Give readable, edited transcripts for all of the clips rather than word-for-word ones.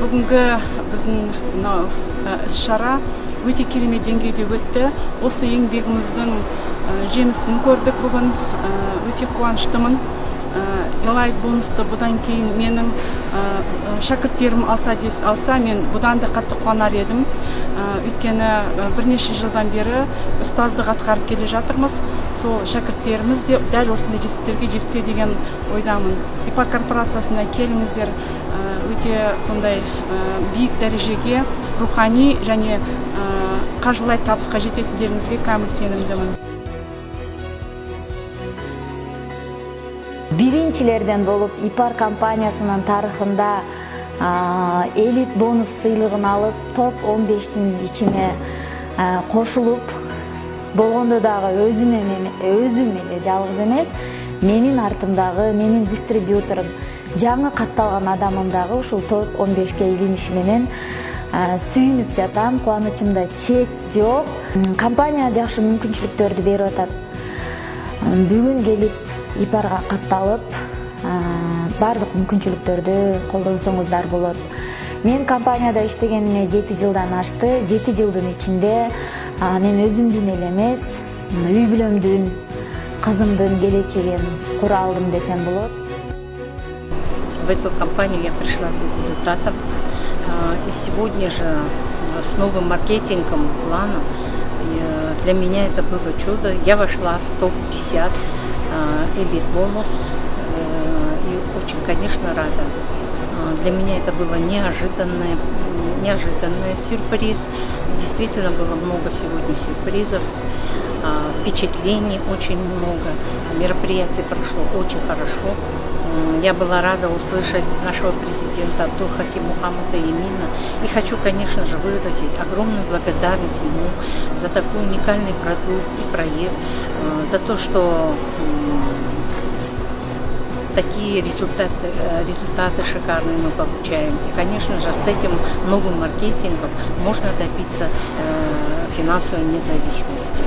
бүгінгі біздің мынау іс-шара өте керемет деңгейде өтті. Осы еңбегіміздің жемісін көрдік бүгін. Өте қуаныштымын. Elite бонусты бұдан кейін менің шәкірттерім алса, мен бұдан да қатты қуанар едім. Өйткені бірнеше жылдан бері ұстаздық атқарып келе жатырмыз. Сол шәкірттеріміз де дәл осындай жетістіктерге жетсе деген ойдамын. ИПАР корпорациясына келіңіздер, өте сондай биік дәрежеге рухани және қаржылай табысқа жететіндеріңізге кәміл сенімдімін. Биринчилерден болуп ИПАР компаниясынын тарыхында элит бонус сыйлыгын алып, топ 15-тин ичине кошулуп, болгондо дагы өзүм эле жалгыз эмес, менин артымдагы, менин дистрибьюторум, жаңы катталган адамым дагы ушул топ 15-ке илиниши менен сүйүнүп жатам. Кубанычымда чек жок. Компания жакшы мүмкүнчүлүктөрдү берип атат. Бүгүн келип ИПАРга катталып, бардык мүмкүнчүлүктөрдү колдонсоңуздар болот. Мен компанияда иштегениме 7 жылдан ашты. 7 жылдын ичинде мен өзүмдүн эле эмес, үй бүлөмдүн, кызымдын келечегин кура алдым десем болот. В эту компанию я пришла с результатом. И сегодня же с новым маркетингом, планом, для меня это было чудо. Я вошла в топ-50 элит бонус и очень, конечно, рада. Для меня это было неожиданный сюрприз. Действительно было много сегодня сюрпризов, впечатлений очень много. Мероприятие прошло очень хорошо. Я была рада услышать нашего президента Абдулхакима Мухаммада Ямина. И хочу, конечно же, выразить огромную благодарность ему за такой уникальный продукт и проект, за то, что такие результаты шикарные мы получаем. И, конечно же, с этим новым маркетингом можно добиться финансовой независимости.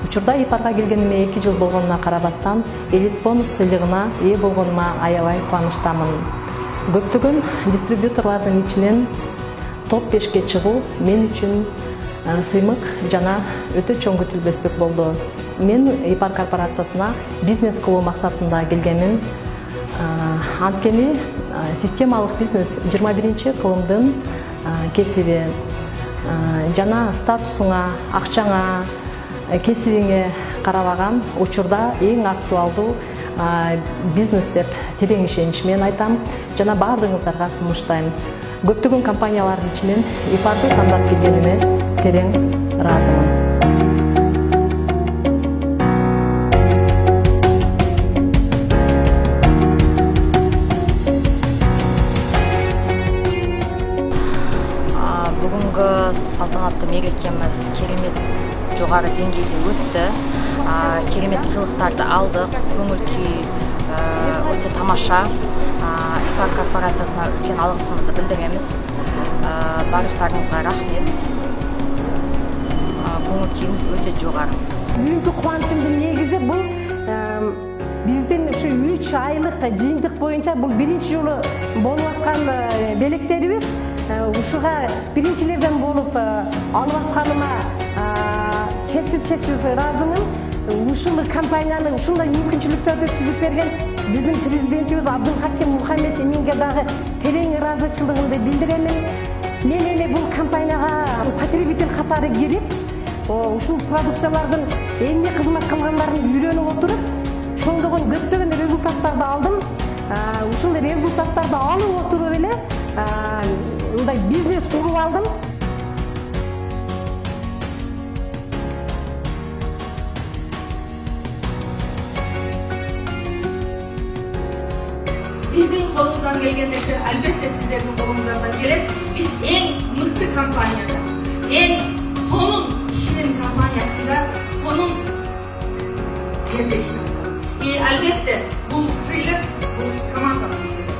Учурда ИПАРга келгениме 2 жыл болгонуна карабастан, элит бонус сыйлыгына ээ болгонума аябай кубанычтамын. Көптөгөн дистрибьюторлордун ичинен топ 5-ке чыгуу мен үчүн сыймык жана өтө чоң күтүлбөстүк болду. Мен ИПАР корпорациясына бизнес кылуу максатында келгенмин. Анткени системалык бизнес 21-кылымдын кесиби. Жана статусуңа, акчаңа, кесибиңе карабаган учурда эң актуалдуу бизнес деп терең ишеничимен айтам. Жана баардыгыңыздарга сунуштайм. Көптөгөн компаниялардын ичинен ИПАРды тандап келгениме терең ыраазымын. Бүгүнкү салтанаттуу мерекемиз керемет жогору деңгейде өттү. Керемет сыйлыктарды алдык. Көңүл күй өтө тамаша. ИПАР корпорациясына үлкен алгысымызды билдиремиз. Барлыктарыңызга рахмет. Көңүл күйүңүз өтө жогору. Бүгүнкү кубанычымдын негизи бул биздин ушу 3 айлык жыйынтык боюнча бул биринчи жолу болуп аткан белектерибиз. Ушуга биринчилерден болуп алып атканыма чексиз ыраазымын. Ушул компаниянын ушундай мүмкүнчүлүктөрдү түзүп берген биздин президентибиз Абдулхаким Мухаммад Яминге дагы терең ыраазычылыгымды билдиремин. Мен эле бул компанияга потребитель катары кирип, ушул продукциялардын эмне кызмат кылгандарын үйрөнүп отуруп, чоңдогон көптөгөн результаттарды алдым. Ушул результаттарды алып отуруп эле мындай бизнес куруп алдым. Биздин колубуздан келген нерсе албетте сиздердин колуңуздан келет. Биз эң мыкты компанияда, эң сонун кишинин компаниясында, сонун жерде иштеп атабыз. И албетте бул сыйлык, бул команданын сыйлыгы.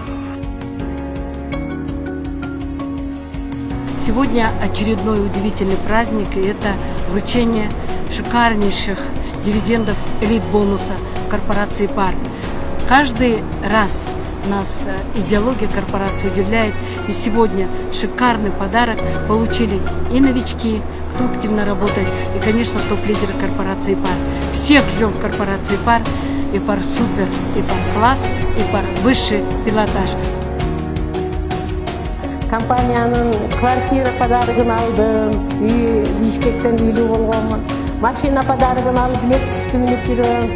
Сегодня очередной удивительный праздник, и это вручение шикарнейших дивидендов элит бонуса в корпорации ПАР. Каждый раз нас идеология корпорации удивляет. И сегодня шикарный подарок получили и новички, кто активно работает, и, конечно, топ-лидеры корпорации ПАР. Всех ждем в корпорации ПАР. И ПАР супер, и ПАР класс, и ПАР высший пилотаж. Компанияның квартира подарыгын алдым, Бишкектен үйлүү болгонмун. Машина подарыгын алып, Lexus'ты минип жүрөм.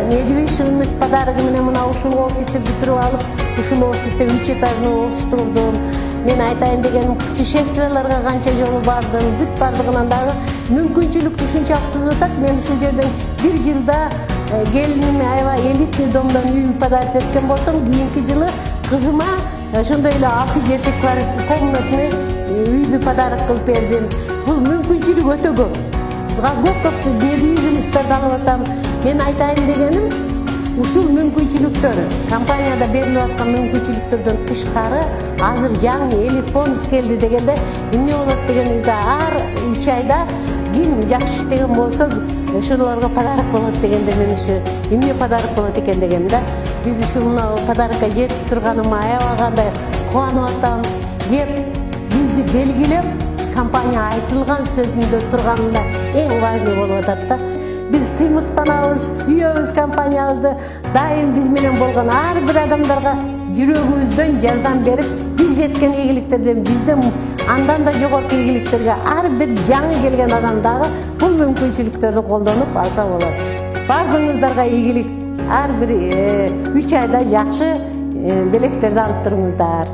Недвижимость подарыгы менен мына ушул офисти бүтүрүп алып, ушул офисте 3 этажный офис курдум. Мен айтайын дегеним, путешествияларга канча жолу бардым, бүт бардыгынан дагы мүмкүнчүлүк ушунчалык түзүп атат. Мен ушул жерден 1 жылда келиниме аябай элитный домдон үй подарок эткен болсом, кийинки жылы кызыма ошондой эле 6-7 комнатный үйдү подарок кылып бердим. Бул мүмкүнчүлүк өтө көп. Көп недвижимостьтарды алып атам. Мен айтайын дегеним, ушул мүмкүнчүлүктөр, компанияда берилип аткан мүмкүнчүлүктөрдөн тышкары азыр жаңы элит бонус келди дегенде эмне болот дегенибизде ар 3 айда ким жакшы иштеген болсо ошолорго подарок болот дегенде мен ушу эмне подарок болот экен дегенде биз ушул подарокко жетип турганыма аябай кандай кубанып атам. Кеп бизди белгилеп компания айтылган сөзүндө турганында эң важный болуп атат да. Biz сыймыктанабыз, сүйөбүз компаниябызды. Дайым биз менен болгон ар бир адамдарга жүрөгүбүздөн жардам берип, биз жеткен ийгиликтерден бизден андан да жогорку ийгиликтерге ар бир жаңы келген адам дагы бул мүмкүнчүлүктөрдү колдонуп алса болот. Бардыгыңыздарга ийгилик. Ар бир 3 айда жакшы белектерди алып туруңуздар.